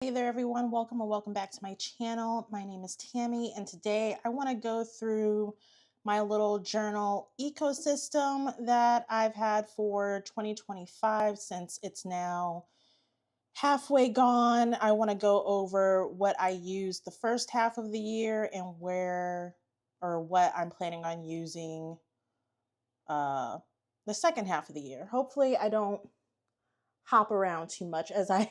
Hey there, everyone. Welcome and welcome back to my channel. My name is Tammy, and today I want to go through my little journal ecosystem that I've had for 2025 since it's now halfway gone. I want to go over what I used the first half of the year and where or what I'm planning on using uh, the second half of the year. Hopefully, I don't hop around too much as I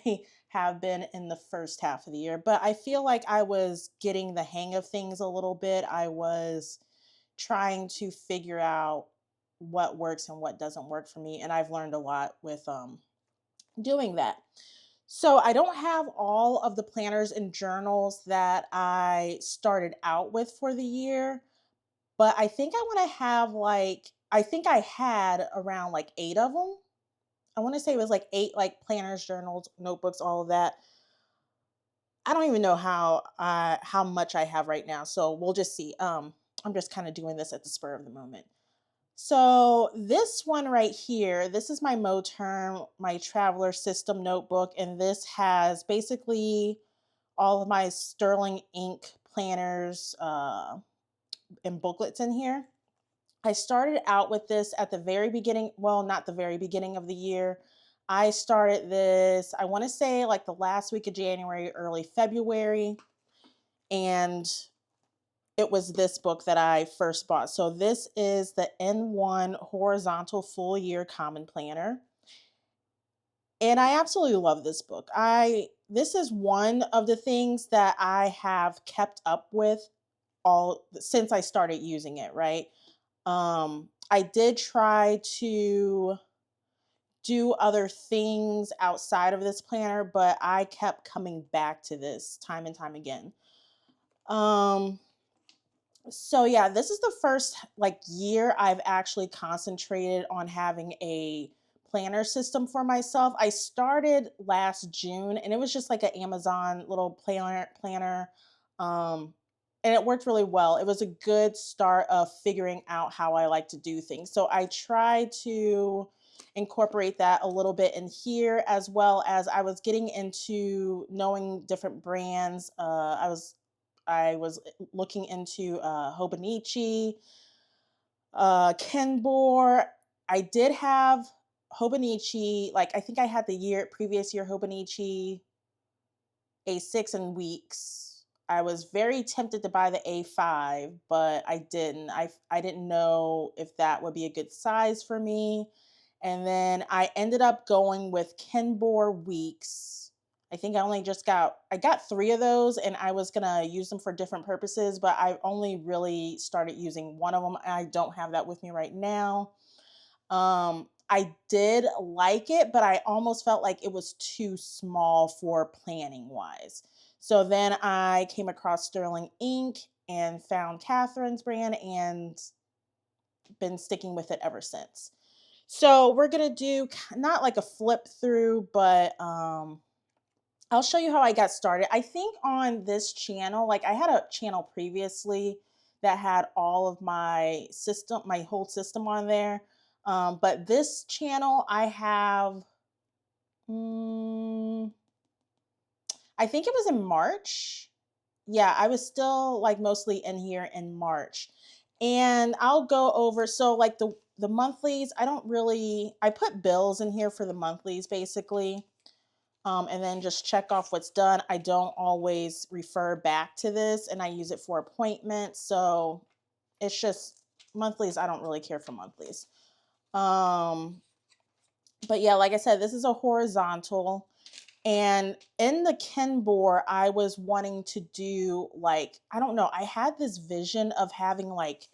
have been in the first half of the year. But I feel like I was getting the hang of things a little bit. I was trying to figure out what works and what doesn't work for me. And I've learned a lot with doing that. So I don't have all of the planners and journals that I started out with for the year, but I think I want to have I think I had around like 8 of them. I want to say it was like 8 like planners, journals, notebooks, all of that. I don't even know how much I have right now, so we'll just see. I'm just kind of doing this at the spur of the moment. So this one right here, this is my Moterm, my Traveler System notebook, and this has basically all of my Sterling ink planners and booklets in here. I started out with this at the very beginning, well, not the very beginning of the year. I started this, I want to say like the last week of January, early February, and it was this book that I first bought. So this is the N1 Horizontal Full Year Common Planner. And I absolutely love this book. This is one of the things that I have kept up with all since I started using it, right? I did try to do other things outside of this planner, but I kept coming back to this time and time again. Um, so yeah, this is the first like year I've actually concentrated on having a planner system for myself. I started last June and it was just like an Amazon little planner. Um, and it worked really well. It was a good start of figuring out how I like to do things. So I tried to incorporate that a little bit in here, as well as I was getting into knowing different brands. I was looking into Hobonichi, Kenbor. I did have Hobonichi, like I think I had the previous year Hobonichi A6 and Weeks. I was very tempted to buy the A5, but I didn't. I didn't know if that would be a good size for me. And then I ended up going with Kenbor Weeks. I think I got 3 of those and I was going to use them for different purposes, but I only really started using one of them. I don't have that with me right now. I did like it, but I almost felt like it was too small for planning wise. So then I came across Sterling Ink and found Catherine's brand and been sticking with it ever since. So we're gonna do not like a flip through, but I'll show you how I got started. I think on this channel, like I had a channel previously that had all of my whole system on there. But this channel, I have, mm, I think it was in March. Yeah, I was still like mostly in here in March. And I'll go over, so like the monthlies, I put bills in here for the monthlies basically, and then just check off what's done. I don't always refer back to this, and I use it for appointments. So it's just monthlies. I don't really care for monthlies. Um, but yeah, like I said, this is a horizontal. And in the Kenbor, I was wanting to do like, I don't know, I had this vision of having like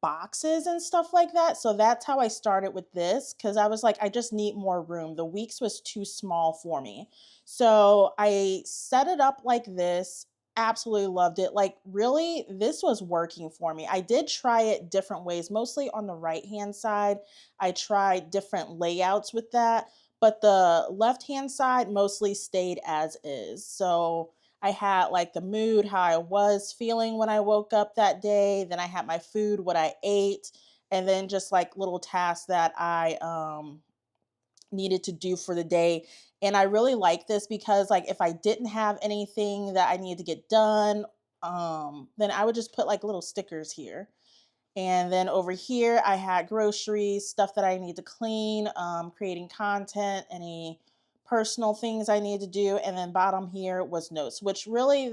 boxes and stuff like that. So that's how I started with this because I was like, I just need more room. The Weeks was too small for me. So I set it up like this. Absolutely loved it. Like, really, this was working for me. I did try it different ways, mostly on the right hand side. I tried different layouts with that, but the left hand side mostly stayed as is. So I had like the mood, how I was feeling when I woke up that day. Then I had my food, what I ate, and then just like little tasks that I needed to do for the day. And I really like this because like if I didn't have anything that I needed to get done, then I would just put like little stickers here. And then over here, I had groceries, stuff that I need to clean, creating content, any personal things I need to do. And then bottom here was notes, which really,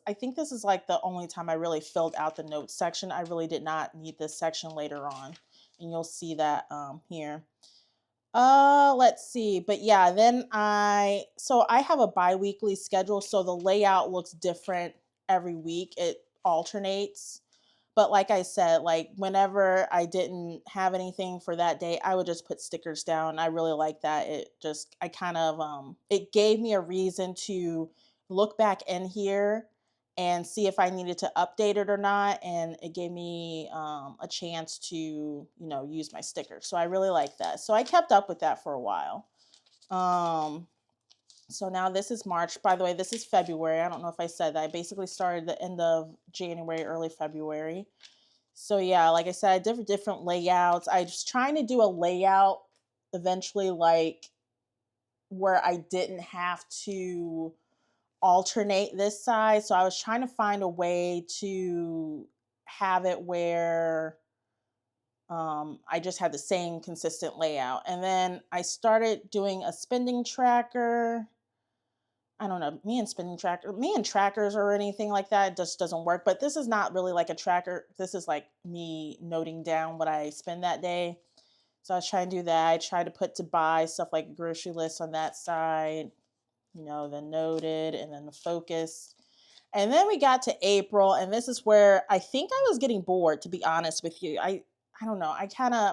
I think this is like the only time I really filled out the notes section. I really did not need this section later on. And you'll see that here. Let's see. But yeah, then so I have a bi-weekly schedule, so the layout looks different every week. It alternates. But like I said, like whenever I didn't have anything for that day, I would just put stickers down. I really like that. I kind of it gave me a reason to look back in here and see if I needed to update it or not. And it gave me a chance to, use my stickers. So I really like that. So I kept up with that for a while. Um, so now this is March. By the way, this is February. I don't know if I said that. I basically started the end of January, early February. So yeah, like I said, I did different layouts. I was trying to do a layout eventually, like where I didn't have to alternate this side. So I was trying to find a way to have it where I just had the same consistent layout. And then I started doing a spending tracker. I don't know, me and trackers or anything like that just doesn't work. But this is not really like a tracker. This is like me noting down what I spend that day. So I was trying to do that. I tried to put to buy stuff like a grocery list on that side, then noted and then the focus. And then we got to April, and this is where I think I was getting bored, to be honest with you. I don't know.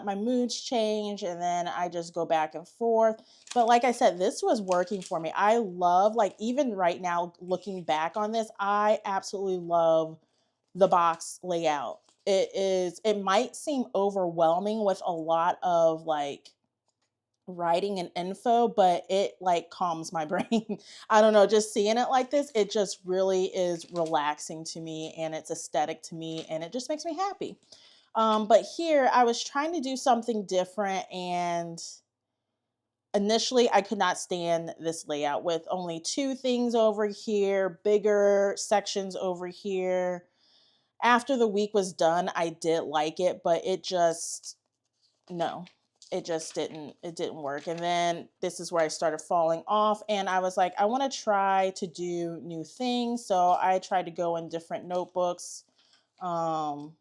My moods change and then I just go back and forth. But like I said, this was working for me. I love, like, even right now, looking back on this, I absolutely love the box layout. It might seem overwhelming with a lot of like writing and info, but it like calms my brain. I don't know, just seeing it like this, it just really is relaxing to me and it's aesthetic to me and it just makes me happy. But here I was trying to do something different, and initially I could not stand this layout with only two things over here, bigger sections over here. After the week was done, I did like it, but no, it didn't work. And then this is where I started falling off, and I was like, I want to try to do new things. So I tried to go in different notebooks, um,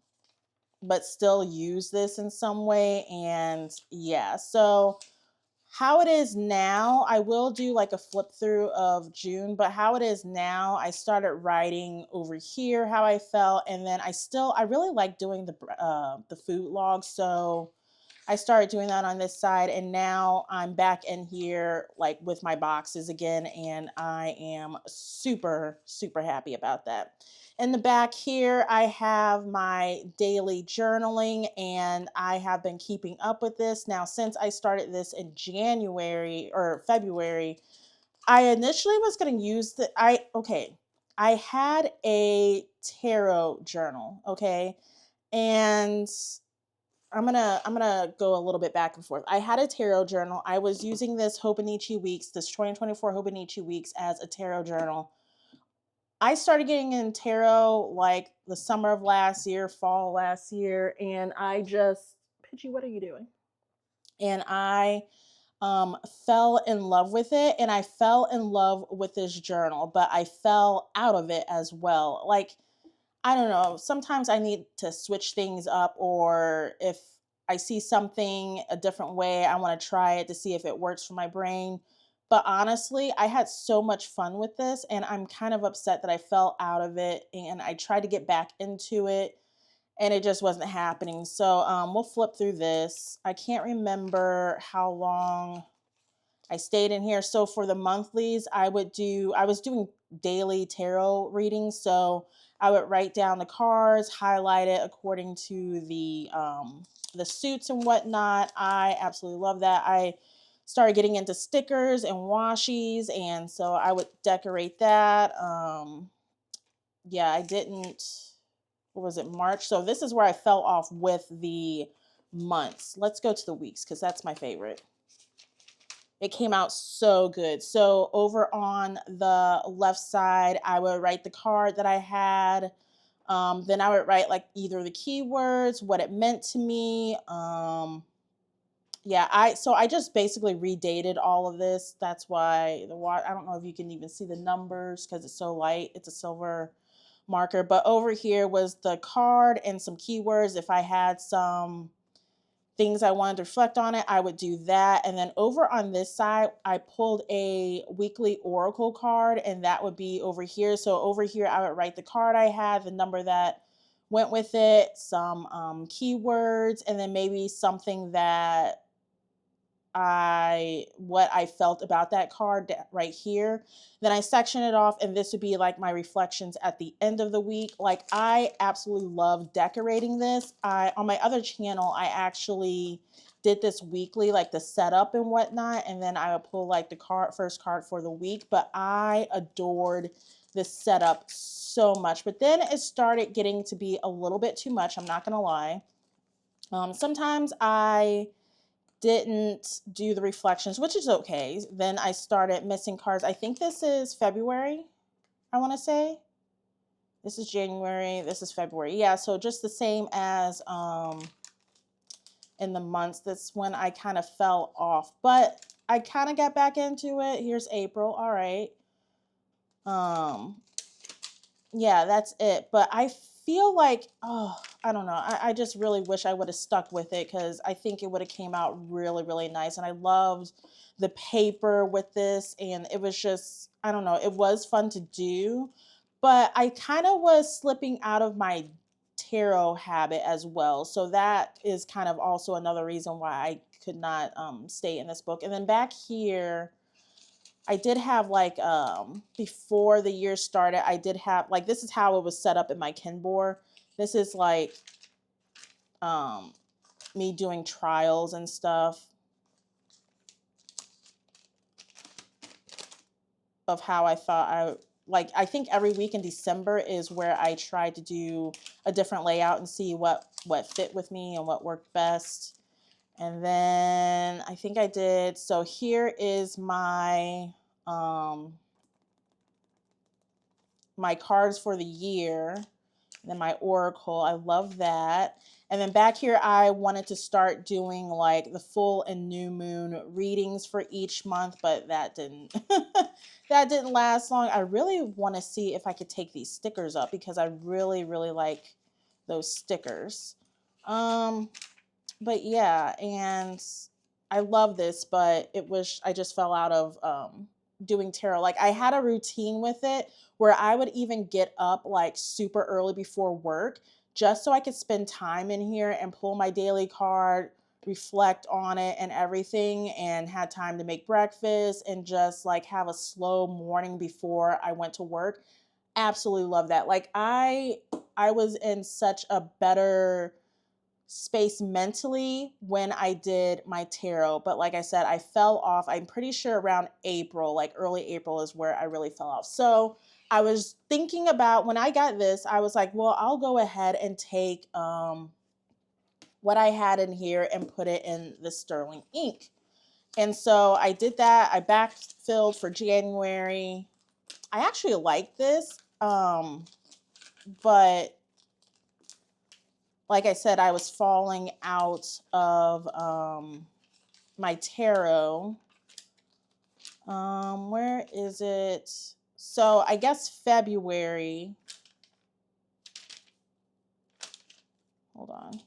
but still use this in some way. And yeah, so how it is now, I will do like a flip through of June, but how it is now, I started writing over here how I felt, and then I really like doing the food log. So I started doing that on this side, and now I'm back in here like with my boxes again, and I am super, super happy about that. In the back here, I have my daily journaling, and I have been keeping up with this. Now, since I started this in January or February, I initially was going to use I had a tarot journal, okay? And I'm gonna go a little bit back and forth. I had a tarot journal. I was using this Hobonichi Weeks, this 2024 Hobonichi Weeks as a tarot journal. I started getting in tarot like the summer of last year, fall last year, and Pidgey, what are you doing? And I fell in love with it, and I fell in love with this journal, but I fell out of it as well. Like, I don't know, sometimes I need to switch things up, or if I see something a different way, I want to try it to see if it works for my brain. But honestly, I had so much fun with this, and I'm kind of upset that I fell out of it and I tried to get back into it and it just wasn't happening. So we'll flip through this. I can't remember how long I stayed in here. So for the monthlies, I was doing daily tarot readings. So I would write down the cards, highlight it according to the suits and whatnot. I absolutely love that. I started getting into stickers and washies, and so I would decorate that. Yeah, I didn't. What was it, March? So this is where I fell off with the months. Let's go to the weeks because that's my favorite. It came out so good. So over on the left side, I would write the card that I had. Then I would write like either the keywords, what it meant to me. Yeah, I just basically redated all of this. That's why the water, I don't know if you can even see the numbers because it's so light. It's a silver marker. But over here was the card and some keywords. If I had some things I wanted to reflect on it, I would do that. And then over on this side, I pulled a weekly oracle card, and that would be over here. So over here, I would write the card I had, the number that went with it, some keywords, and then maybe something that what I felt about that card right here. Then I section it off, and this would be like my reflections at the end of the week. Like, I absolutely love decorating this. On my other channel, I actually did this weekly, like the setup and whatnot, and then I would pull like the first card for the week. But I adored this setup so much. But then it started getting to be a little bit too much, I'm not gonna lie. Sometimes I didn't do the reflections, which is okay. Then I started missing cards. I think this is February, I want to say. This is January, this is February. Yeah, so just the same as in the months. That's when I kind of fell off. But I kind of got back into it. Here's April. All right. Yeah, that's it. But I feel like, oh, I don't know. I just really wish I would have stuck with it because I think it would have came out really, really nice. And I loved the paper with this. And it was just, I don't know, it was fun to do. But I kind of was slipping out of my tarot habit as well. So that is kind of also another reason why I could not stay in this book. And then back here, I did have like before the year started, I did have like, this is how it was set up in my Kinbor. This is like me doing trials and stuff of how I thought I think every week in December is where I try to do a different layout and see what fit with me and what worked best. And then I think I did, so here is my my cards for the year, then my oracle. I love that. And then back here, I wanted to start doing like the full and new moon readings for each month, but that didn't that didn't last long. I really want to see if I could take these stickers up because I really, really like those stickers. But yeah, and I love this, but I just fell out of doing tarot. Like, I had a routine with it where I would even get up like super early before work just so I could spend time in here and pull my daily card, reflect on it and everything, and had time to make breakfast and just like have a slow morning before I went to work. Absolutely love that. Like, I was in such a better space mentally when I did my tarot. But like I said, I fell off. I'm pretty sure around April, like early April, is where I really fell off. So I was thinking about when I got this, I was like, well, I'll go ahead and take what I had in here and put it in the sterling ink. And so I did that. I backfilled for January. I actually like this, but like I said, I was falling out of my tarot. Where is it? So I guess February. Hold on.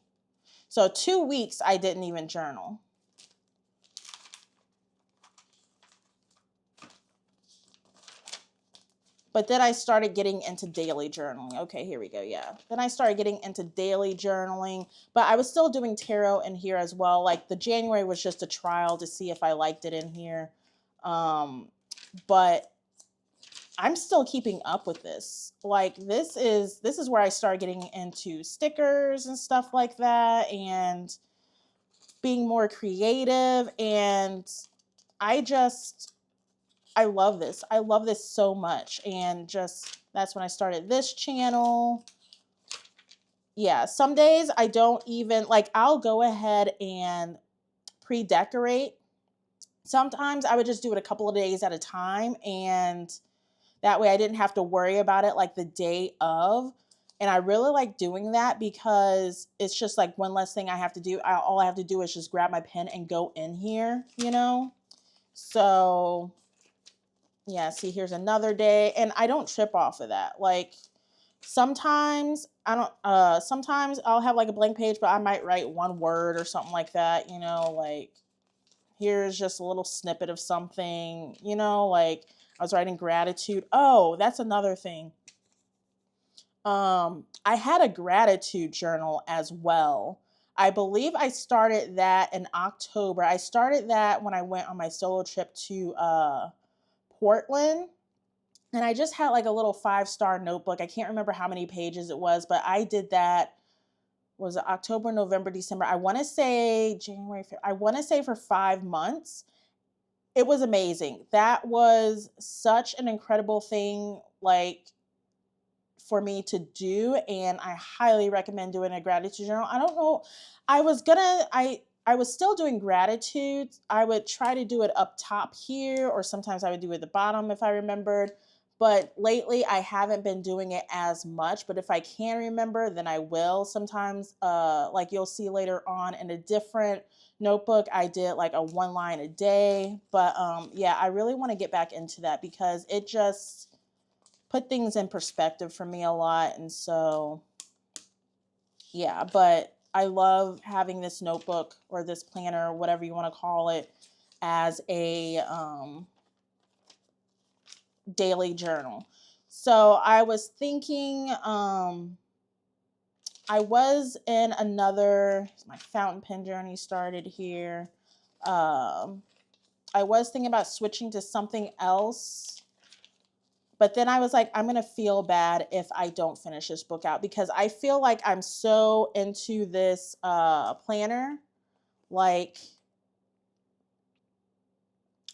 So 2 weeks I didn't even journal. But then I started getting into daily journaling. Okay, here we go. Yeah. Then I started getting into daily journaling, but I was still doing tarot in here as well. Like, the January was just a trial to see if I liked it in here. But I'm still keeping up with this. Like, this is where I started getting into stickers and stuff like that and being more creative. And I love this. I love this so much. And just, that's when I started this channel. Yeah, some days I don't even, like, I'll go ahead and pre-decorate Sometimes I would just do it a couple of days at a time, and that way I didn't have to worry about it like the day of. And I really like doing that because it's just like one less thing I have to do. All I have to do is just grab my pen and go in here, you know? So, yeah, see, here's another day. And I don't trip off of that. Like, sometimes I don't, sometimes I'll have like a blank page, but I might write one word or something like that, you know? Like, here's just a little snippet of something, you know? Like, I was writing gratitude. Oh, that's another thing. I had a gratitude journal as well. I believe I started that in October. I started that when I went on my solo trip to Portland. And I just had like a little 5-star notebook. I can't remember how many pages it was, but I did that. Was it October, November, December? I want to say January. I want to say for 5 months. It was amazing. That was such an incredible thing. Like, for me to do, and I highly recommend doing a gratitude journal. I don't know, I was still doing gratitude. I would try to do it up top here, or sometimes I would do it at the bottom if I remembered. But lately I haven't been doing it as much, but if I can remember, then I will. Sometimes like you'll see later on in a different notebook, I did like a one line a day. But yeah, I really want to get back into that because it just put things in perspective for me a lot. And so, yeah, but I love having this notebook or this planner, whatever you want to call it, as a daily journal. So I was thinking, I was in another, my fountain pen journey started here. I was thinking about switching to something else. But then I was like, I'm going to feel bad if I don't finish this book out because I feel like I'm so into this planner. Like,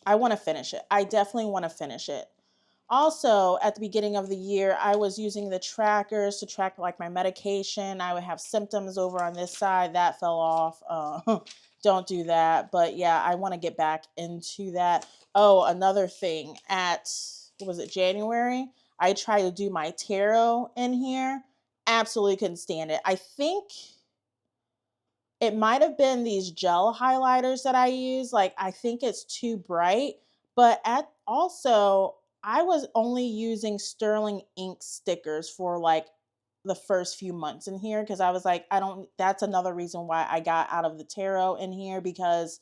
I want to finish it. I definitely want to finish it. Also, at the beginning of the year, I was using the trackers to track like my medication. I would have symptoms over on this side. That fell off. Don't do that. But yeah, I want to get back into that. Oh, another thing. At, what was it, January? I tried to do my tarot in here. Absolutely couldn't stand it. I think it might have been these gel highlighters that I use. Like, I think it's too bright. But at also, I was only using Sterling ink stickers for like the first few months in here because I was like, I don't, that's another reason why I got out of the tarot in here because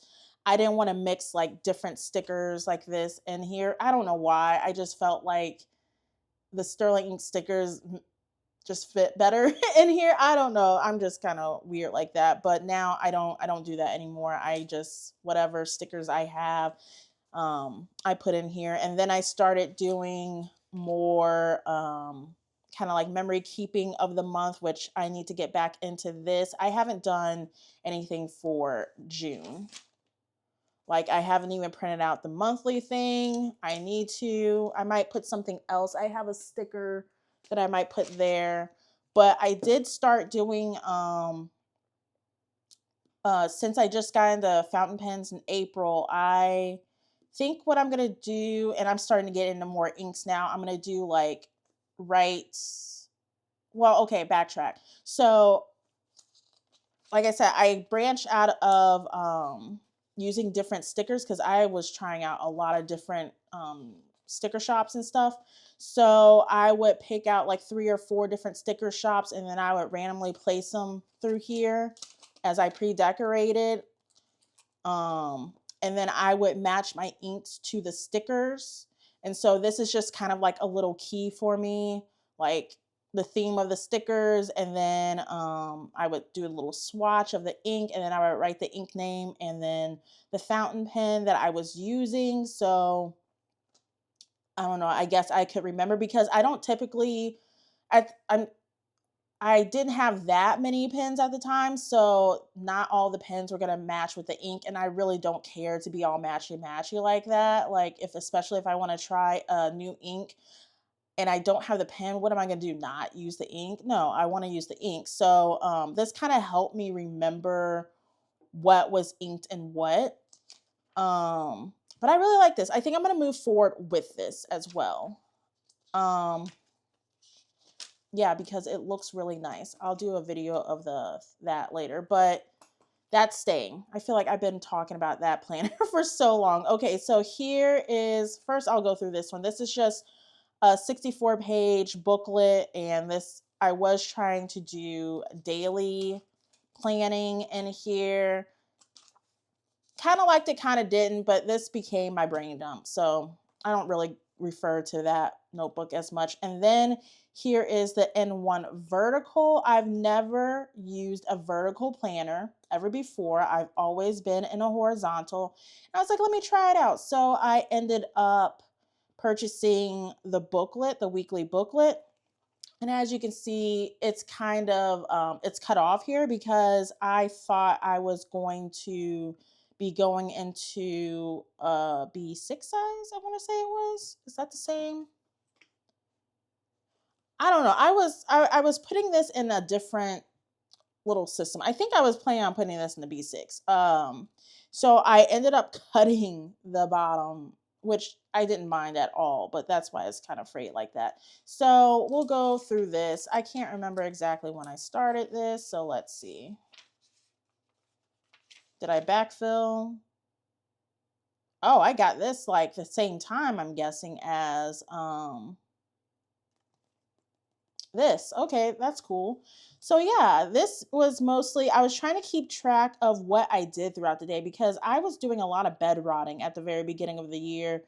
I didn't want to mix like different stickers like this in here. I don't know why. I just felt like the Sterling ink stickers just fit better in here. I don't know. I'm just kind of weird like that. But now I don't do that anymore. I just whatever stickers I have, I put in here. And then I started doing more kind of like memory keeping of the month, which I need to get back into this. I haven't done anything for June. Like, I haven't even printed out the monthly thing. I need to. I might put something else. I have a sticker that I might put there. But I did start doing since I just got into fountain pens in April, I think what I'm gonna do, and I'm starting to get into more inks now, I'm gonna do like write, well, okay, backtrack. So like I said, I branched out of using different stickers because I was trying out a lot of different sticker shops and stuff. So I would pick out like 3 or 4 different sticker shops and then I would randomly place them through here as I pre-decorated. And then I would match my inks to the stickers. And so this is just kind of like a little key for me, like the theme of the stickers. And then I would do a little swatch of the ink and then I would write the ink name and then the fountain pen that I was using. So I don't know, I guess I could remember because I don't typically, I'm I didn't have that many pens at the time, so not all the pens were gonna match with the ink, and I really don't care to be all matchy matchy like that. Like, if especially if I want to try a new ink and I don't have the pen, what am I gonna do? Not use the ink? No, I want to use the ink. So this kind of helped me remember what was inked and what. But I really like this. I think I'm going to move forward with this as well. Yeah, because it looks really nice. I'll do a video of that later, but that's staying. I feel like I've been talking about that planner for so long. Okay, so here is, first I'll go through this one. This is just a 64-page booklet, and this, I was trying to do daily planning in here. Kind of liked it, kind of didn't, but this became my brain dump. So I don't really refer to that notebook as much. And then here is the N1 vertical. I've never used a vertical planner ever before. I've always been in a horizontal. And I was like, let me try it out. So I ended up purchasing the booklet, the weekly booklet. And as you can see, it's kind of, it's cut off here because I thought I was going to be going into B6 size, I want to say it was. Is that the same? I don't know. I was putting this in a different little system. I think I was planning on putting this in the B6. So I ended up cutting the bottom, which I didn't mind at all, but that's why it's kind of frayed like that. So we'll go through this. I can't remember exactly when I started this, so let's see. Did I backfill? Oh, I got this like the same time, I'm guessing, as this. Okay, that's cool. So yeah, this was mostly, I was trying to keep track of what I did throughout the day because I was doing a lot of bed rotting at the very beginning of the year.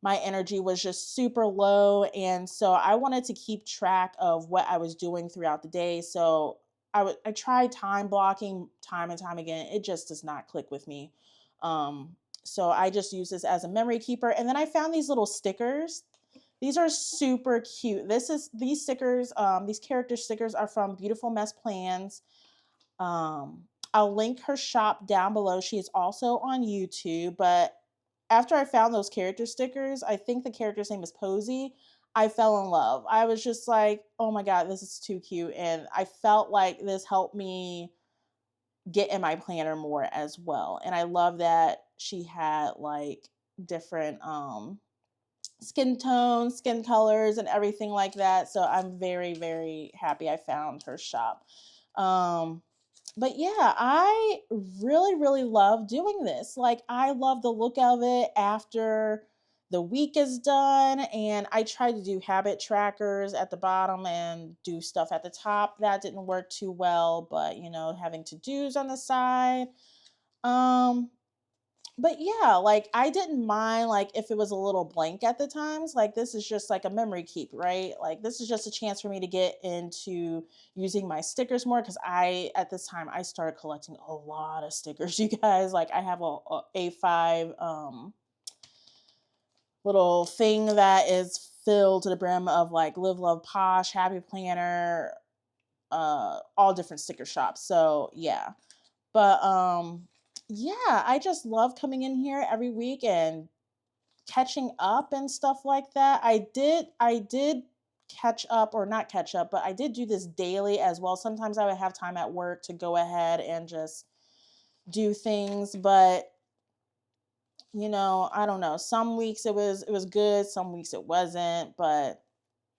My energy was just super low, and so I wanted to keep track of what I was doing throughout the day. So I tried time blocking time and time again. It just does not click with me. Um so I just use this as a memory keeper, and then I found these little stickers. These are super cute. These stickers, these character stickers are from Beautiful Mess Plans. I'll link her shop down below. She is also on YouTube. But after I found those character stickers, I think the character's name is Posy. I fell in love. I was just like, oh my God, this is too cute. And I felt like this helped me get in my planner more as well. And I love that she had like different skin tones, skin colors, and everything like that. So I'm very, very happy I found her shop. Um, but yeah, I really, really love doing this. Like, I love the look of it after the week is done. And I tried to do habit trackers at the bottom and do stuff at the top. That didn't work too well, but having to dos on the side. Um, but yeah, like I didn't mind like if it was a little blank at the times. Like this is just like a memory keep, right? Like this is just a chance for me to get into using my stickers more because I at this time I started collecting a lot of stickers, you guys. Like I have a A5 little thing that is filled to the brim of like Live Love Posh, Happy Planner, all different sticker shops. So yeah. But yeah, I just love coming in here every week and catching up and stuff like that. I did catch up, or not catch up, but I did do this daily as well. Sometimes I would have time at work to go ahead and just do things, but I don't know. Some weeks it was good, some weeks it wasn't, but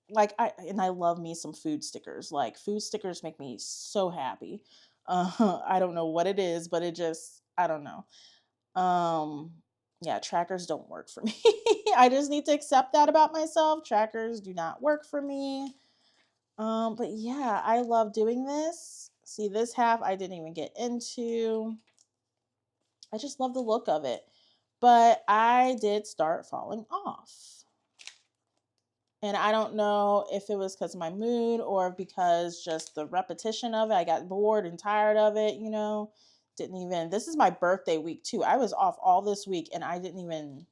like I love me some food stickers. Like food stickers make me so happy. I don't know what it is, but it just, I don't know. Um, yeah, trackers don't work for me. I just need to accept that about myself. Trackers do not work for me. But yeah, I love doing this. See, this half I didn't even get into. I just love the look of it. But I did start falling off. And I don't know if it was because of my mood or because just the repetition of it. I got bored and tired of it. Didn't even, this is my birthday week too. I was off all this week and I didn't even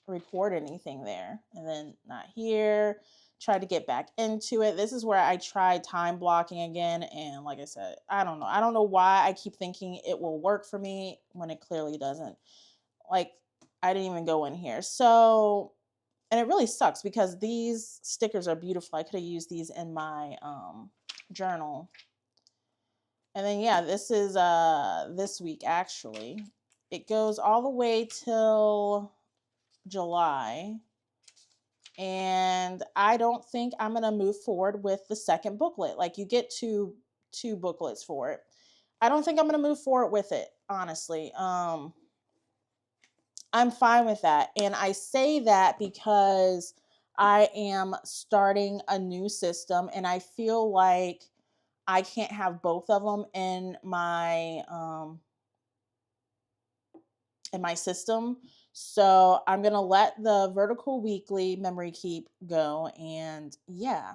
record anything there. And then not here. Tried to get back into it. This is where I tried time blocking again. And like I said, I don't know. I don't know why I keep thinking it will work for me when it clearly doesn't. Like, I didn't even go in here. So, and it really sucks because these stickers are beautiful. I could have used these in my journal. And then yeah, this is this week actually. It goes all the way till July. And I don't think I'm going to move forward with the second booklet. Like, you get two booklets for it. I don't think I'm going to move forward with it, honestly. I'm fine with that. And I say that because I am starting a new system and I feel like I can't have both of them in my system. So I'm going to let the Vertical Weekly Memory Keep go. And yeah.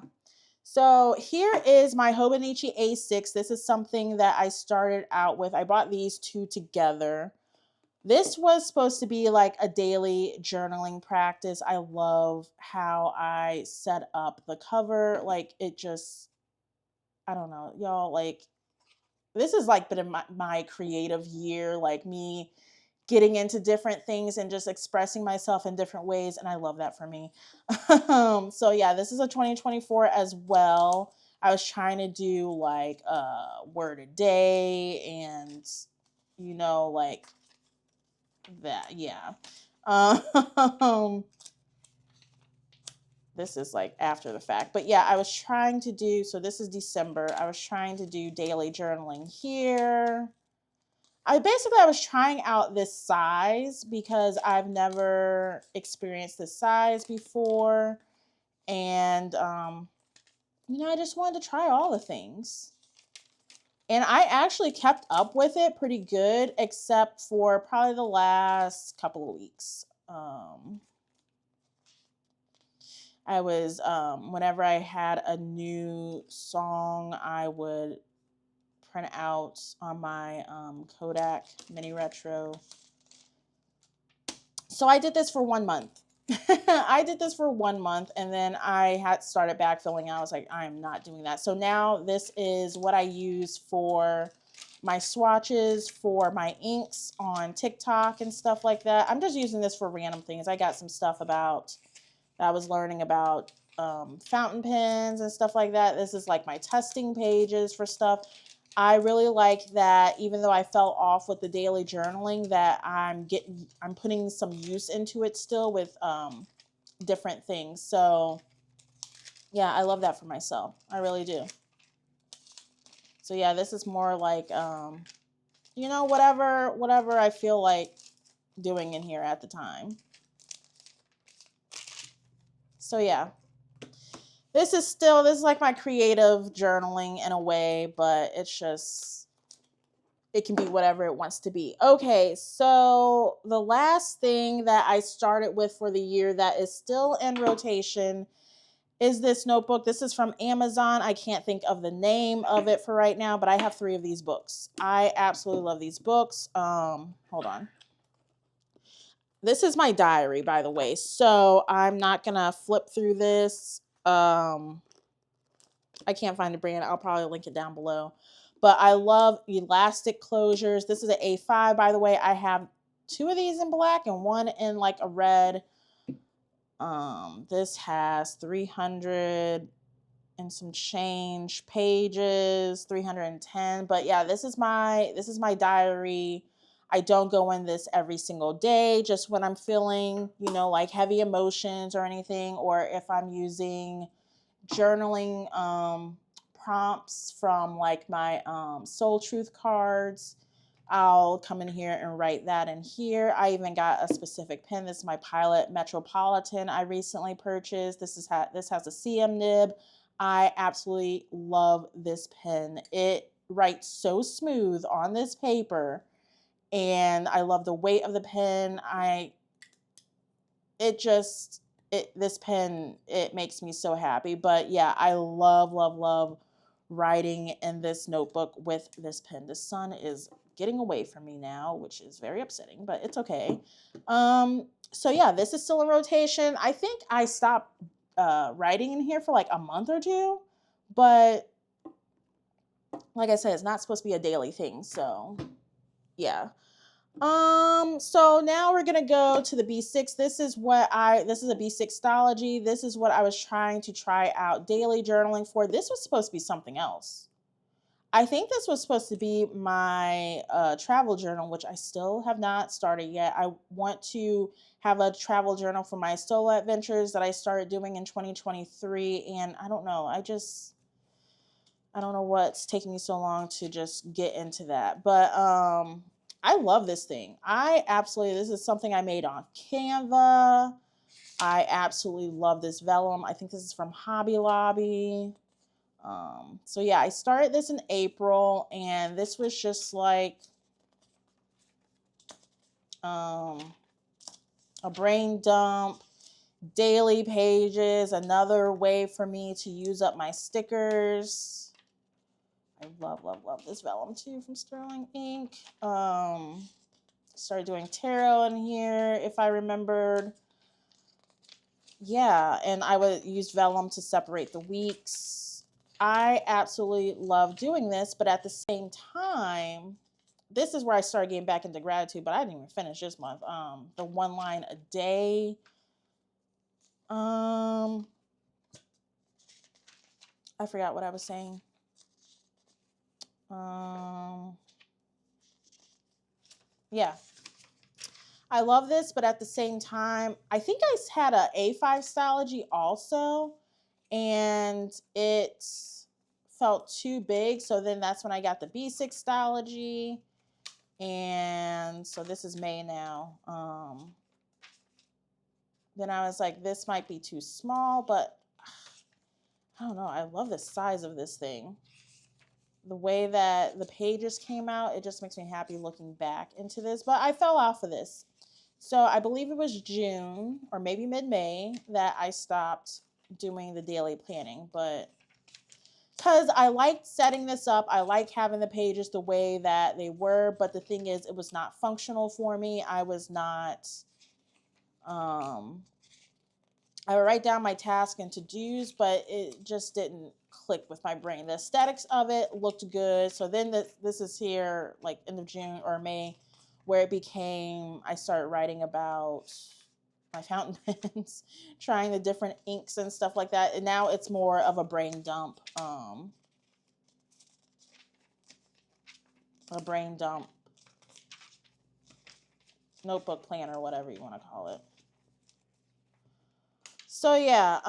So here is my Hobonichi A6. This is something that I started out with. I bought these two together. This was supposed to be like a daily journaling practice. I love how I set up the cover. Like, it just, I don't know, y'all, like, this has like been in my creative year, like me getting into different things and just expressing myself in different ways. And I love that for me. So yeah, this is a 2024 as well. I was trying to do like a word a day and, like that. Yeah. This is like after the fact. But yeah, I was trying to do, so this is December. I was trying to do daily journaling here. I was trying out this size because I've never experienced this size before. And, I just wanted to try all the things. And I actually kept up with it pretty good, except for probably the last couple of weeks. I was, whenever I had a new song, I would print out on my Kodak Mini Retro. So I did this for 1 month. I did this for 1 month and then I had started backfilling. I was like, I am not doing that. So now this is what I use for my swatches, for my inks on TikTok and stuff like that. I'm just using this for random things. I got some stuff that I was learning about fountain pens and stuff like that. This is like my testing pages for stuff. I really like that even though I fell off with the daily journaling, that I'm putting some use into it still with different things. So yeah, I love that for myself. I really do. So yeah, this is more like whatever I feel like doing in here at the time. So yeah. This is like my creative journaling in a way, but it can be whatever it wants to be. Okay, so the last thing that I started with for the year that is still in rotation is this notebook. This is from Amazon. I can't think of the name of it for right now, but I have 3 of these books. I absolutely love these books. Hold on. This is my diary, by the way, so I'm not gonna flip through this. I can't find the brand. I'll probably link it down below. But I love elastic closures. This is an A5, by the way. I have 2 of these in black and 1 in like a red. This has 300 and some change pages, 310. But yeah, this is my diary. I don't go in this every single day, just when I'm feeling, like heavy emotions or anything, or if I'm using journaling prompts from like my Soul Truth cards. I'll come in here and write that in here. I even got a specific pen. This is my Pilot Metropolitan I recently purchased. This has a CM nib. I absolutely love this pen. It writes so smooth on this paper, and I love the weight of the pen. This pen, it makes me so happy. But yeah, I love writing in this notebook with this pen. The sun is getting away from me now, which is very upsetting, but it's okay. So yeah, this is still in rotation. I think I stopped writing in here for like a month or 2, but like I said, it's not supposed to be a daily thing. So yeah. So now we're gonna go to the B6. This is a B6stology. This is what I was trying to try out daily journaling for. This was supposed to be something else. I think this was supposed to be my travel journal, which I still have not started yet. I want to have a travel journal for my solo adventures that I started doing in 2023. And I don't know, I don't know what's taking me so long to just get into that. But I love this thing. This is something I made on Canva. I absolutely love this vellum. I think this is from Hobby Lobby. So yeah, I started this in April, and this was just like um, a brain dump, daily pages, another way for me to use up my stickers. I love this vellum too from Sterling Ink. Started doing tarot in here if I remembered. Yeah, and I would use vellum to separate the weeks. I absolutely love doing this, but at the same time, this is where I started getting back into gratitude, but I didn't even finish this month. The one line a day. I forgot what I was saying. Yeah. I love this, but at the same time, I think I had a A5 Stylogy also, and it felt too big. So then that's when I got the B6 Stylogy. And so this is May now. Then I was like, this might be too small, but I don't know. I love the size of this thing. The way that the pages came out, it just makes me happy looking back into this. But I fell off of this. So I believe it was June or maybe mid-May that I stopped doing the daily planning. But because I liked setting this up, I liked having the pages the way that they were. But the thing is, it was not functional for me. I was not... I would write down my task and to-dos, but it just didn't click with my brain. The aesthetics of it looked good. So then this is here, like end of June or May, where it became, I started writing about my fountain pens, trying the different inks and stuff like that. And now it's more of a brain dump. A brain dump notebook planner, whatever you want to call it. So yeah,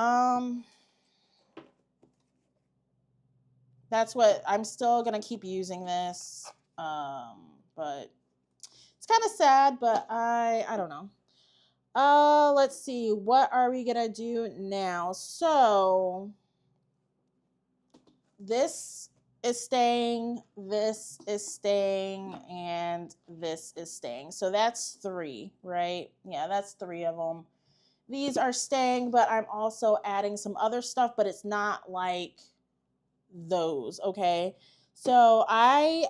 that's what I'm still gonna keep using this. But it's kind of sad, but I don't know. Let's see, what are we gonna do now? So this is staying, this is staying, and this is staying. So that's 3, right? Yeah, that's 3 of them. These are staying, but I'm also adding some other stuff, but it's not like those, okay? So I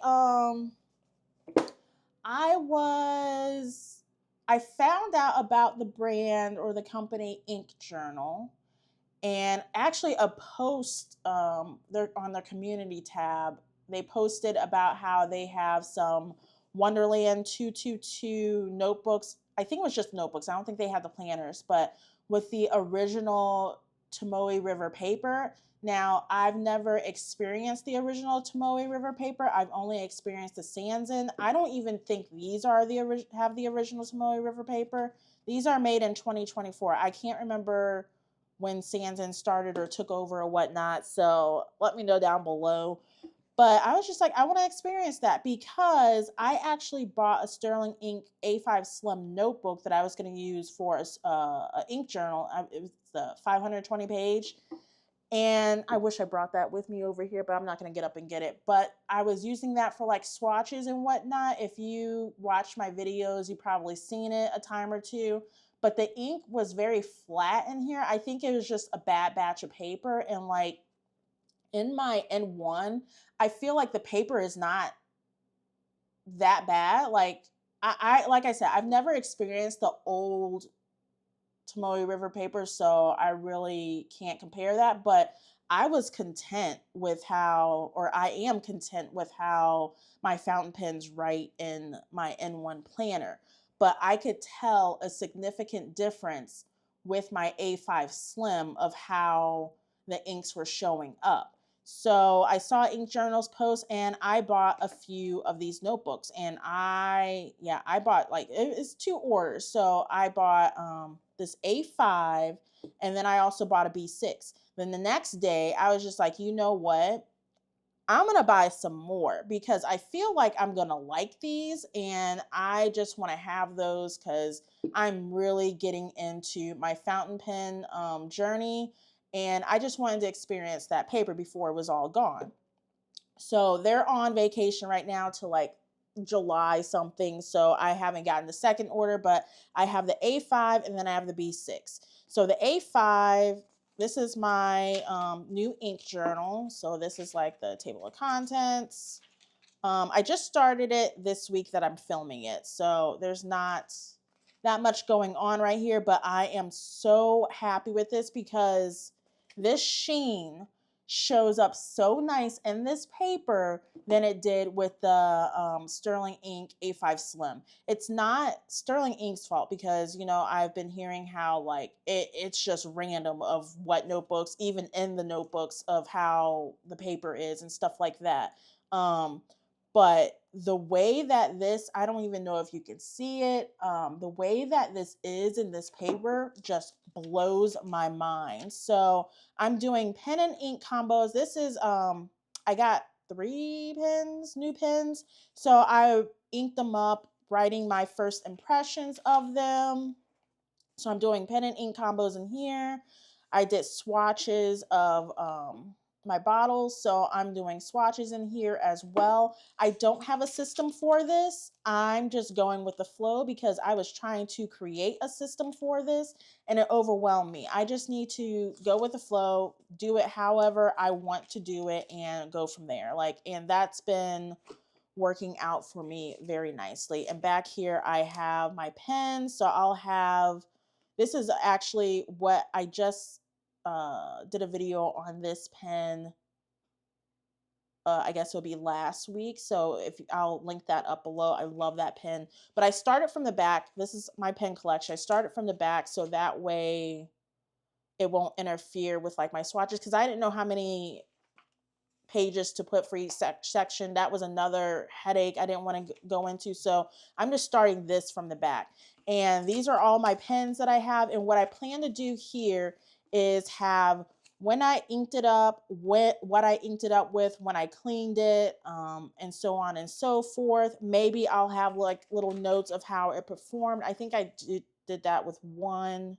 found out about the brand or the company Ink Journal, and actually a post they're on their community tab. They posted about how they have some Wonderland 222 notebooks. I think it was just notebooks. I don't think they had the planners, but with the original Tomoe River paper. Now, I've never experienced the original Tomoe River paper. I've only experienced the Sanzen. I don't even think these are have the original Tomoe River paper. These are made in 2024. I can't remember when Sanzen started or took over or whatnot. So let me know down below. But I was just like, I want to experience that because I actually bought a Sterling Ink A5 Slim notebook that I was going to use for a ink journal. It was the 520 page. And I wish I brought that with me over here, but I'm not going to get up and get it. But I was using that for like swatches and whatnot. If you watch my videos, you've probably seen it a time or two. But the ink was very flat in here. I think it was just a bad batch of paper. And like in my N1, I feel like the paper is not that bad. Like like I said, I've never experienced the old Tomoe River paper, so I really can't compare that. But I was content with how, or I am content with how my fountain pens write in my N1 planner. But I could tell a significant difference with my A5 Slim of how the inks were showing up. So I saw Ink Journals post and I bought a few of these notebooks. And I bought like, it's two orders. So I bought this A5 and then I also bought a B6. Then the next day I was just like, you know what? I'm going to buy some more because I feel like I'm going to like these and I just want to have those because I'm really getting into my fountain pen journey and I just wanted to experience that paper before it was all gone. So they're on vacation right now to like July something. So I haven't gotten the second order, but I have the A5 and then I have the B6. So the A5, this is my new ink journal. So this is like the table of contents. I just started it this week that I'm filming it. So there's not that much going on right here, but I am so happy with this because this sheen shows up so nice in this paper than it did with the Sterling Ink A5 Slim. It's not Sterling Ink's fault because, you know, I've been hearing how like it's just random of what notebooks, even in the notebooks of how the paper is and stuff like that. But the way that this, I don't even know if you can see it, the way that this is in this paper just blows my mind. So I'm doing pen and ink combos. This is, I got 3 pens, new pens. So I inked them up, writing my first impressions of them. So I'm doing pen and ink combos in here. I did swatches of my bottles. So I'm doing swatches in here as well. I don't have a system for this. I'm just going with the flow because I was trying to create a system for this and it overwhelmed me. I just need to go with the flow, do it however I want to do it and go from there. Like, and that's been working out for me very nicely. And back here I have my pen. So I'll have, this is actually what I just did a video on this pen. I guess it'll be last week. So if I'll link that up below. I love that pen. But I started from the back. This is my pen collection. I started from the back so that way it won't interfere with like my swatches because I didn't know how many pages to put for each section. That was another headache I didn't want to go into. So I'm just starting this from the back. And these are all my pens that I have. And what I plan to do here is have when I inked it up, what I inked it up with, when I cleaned it, and so on and so forth. Maybe I'll have like little notes of how it performed. I think I did that with one,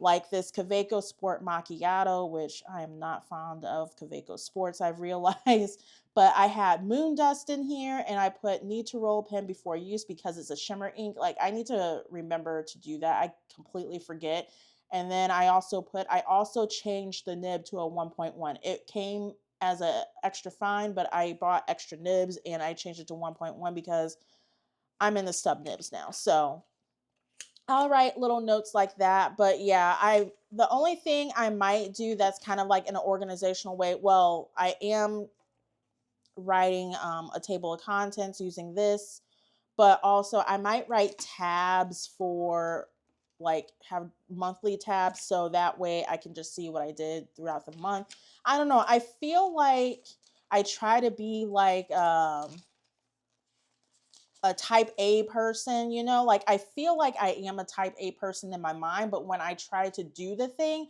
like this Kaweco Sport Macchiato, which I am not fond of Kaweco Sports, I've realized. But I had Moon Dust in here and I put need to roll pen before use because it's a shimmer ink. Like I need to remember to do that. I completely forget. And then I also changed the nib to a 1.1. It came as a extra fine, but I bought extra nibs and I changed it to 1.1 because I'm in the stub nibs now. So I'll write little notes like that. But yeah, the only thing I might do that's kind of like in an organizational way, well, I am writing a table of contents using this, but also I might write tabs for like have monthly tabs so that way I can just see what I did throughout the month. I don't know. I feel like I try to be like a type A person, you know, like I feel like I am a type A person in my mind, but when I try to do the thing,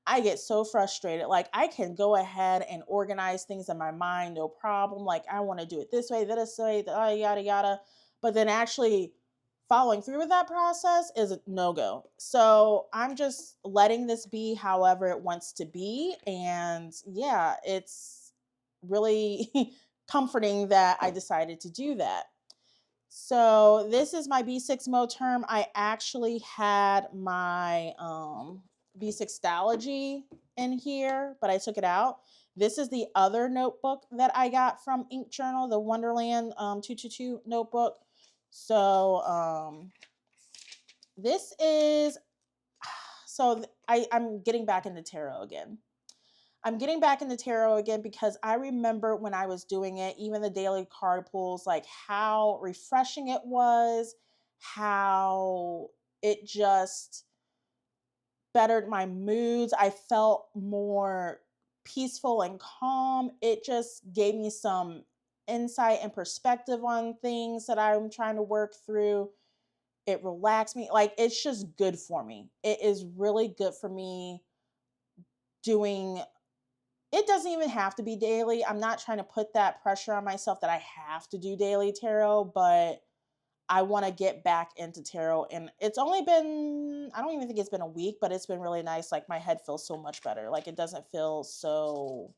I get so frustrated. Like I can go ahead and organize things in my mind, no problem. Like I want to do it this way, this way, yada yada. But then actually following through with that process is a no go. So I'm just letting this be however it wants to be. And yeah, it's really comforting that I decided to do that. So this is my B6 Moterm. I actually had my B6 in here, but I took it out. This is the other notebook that I got from Ink Journal, the Wonderland 222 notebook. So this is, I'm getting back into tarot again. I'm getting back into tarot again because I remember when I was doing it, even the daily card pulls, like how refreshing it was, how it just bettered my moods. I felt more peaceful and calm. It just gave me some insight and perspective on things that I'm trying to work through. It relaxed me. Like, it's just good for me. It is really good for me doing it. Doesn't even have to be daily. I'm not trying to put that pressure on myself that I have to do daily tarot, but I want to get back into tarot. And it's only been, I don't even think it's been a week, but it's been really nice. Like, my head feels so much better. Like, it doesn't feel so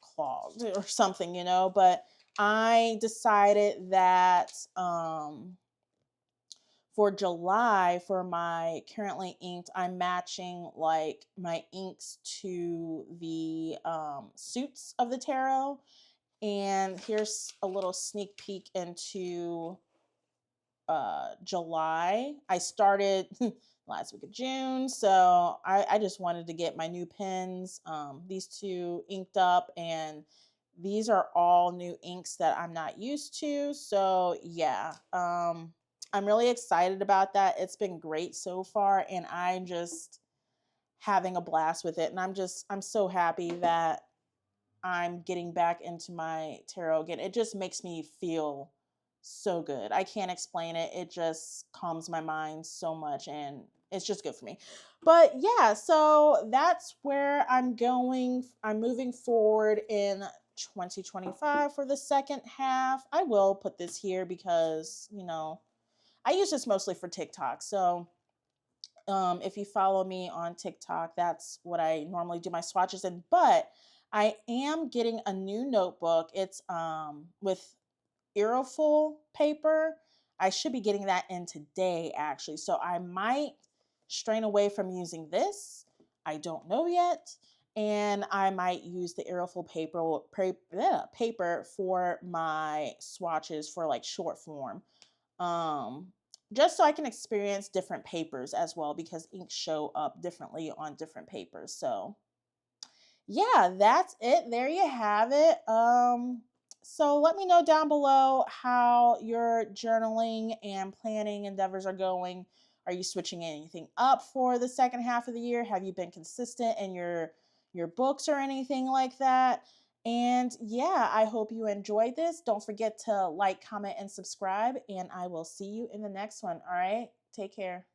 clogged or something, you know? But I decided that for July, for my currently inked, I'm matching like my inks to the suits of the tarot. And here's a little sneak peek into July. I started last week of June, so I just wanted to get my new pens, these two inked up, and these are all new inks that I'm not used to. So yeah, I'm really excited about that. It's been great so far, and I'm just having a blast with it. And I'm so happy that I'm getting back into my tarot again. It just makes me feel so good. I can't explain it. It just calms my mind so much, and it's just good for me. But yeah, so that's where I'm going. I'm moving forward in 2025 for the second half. I will put this here because, I use this mostly for TikTok. So if you follow me on TikTok, that's what I normally do my swatches in. But I am getting a new notebook. It's with Aerofil paper. I should be getting that in today, actually. So I might strain away from using this. I don't know yet. And I might use the Aerofil paper for my swatches for like short form. Um, just so I can experience different papers as well, because inks show up differently on different papers. So yeah, that's it. There you have it. So let me know down below how your journaling and planning endeavors are going. Are you switching anything up for the second half of the year? Have you been consistent in your books or anything like that? And yeah, I hope you enjoyed this. Don't forget to like, comment, and subscribe, and I will see you in the next one. All right, take care.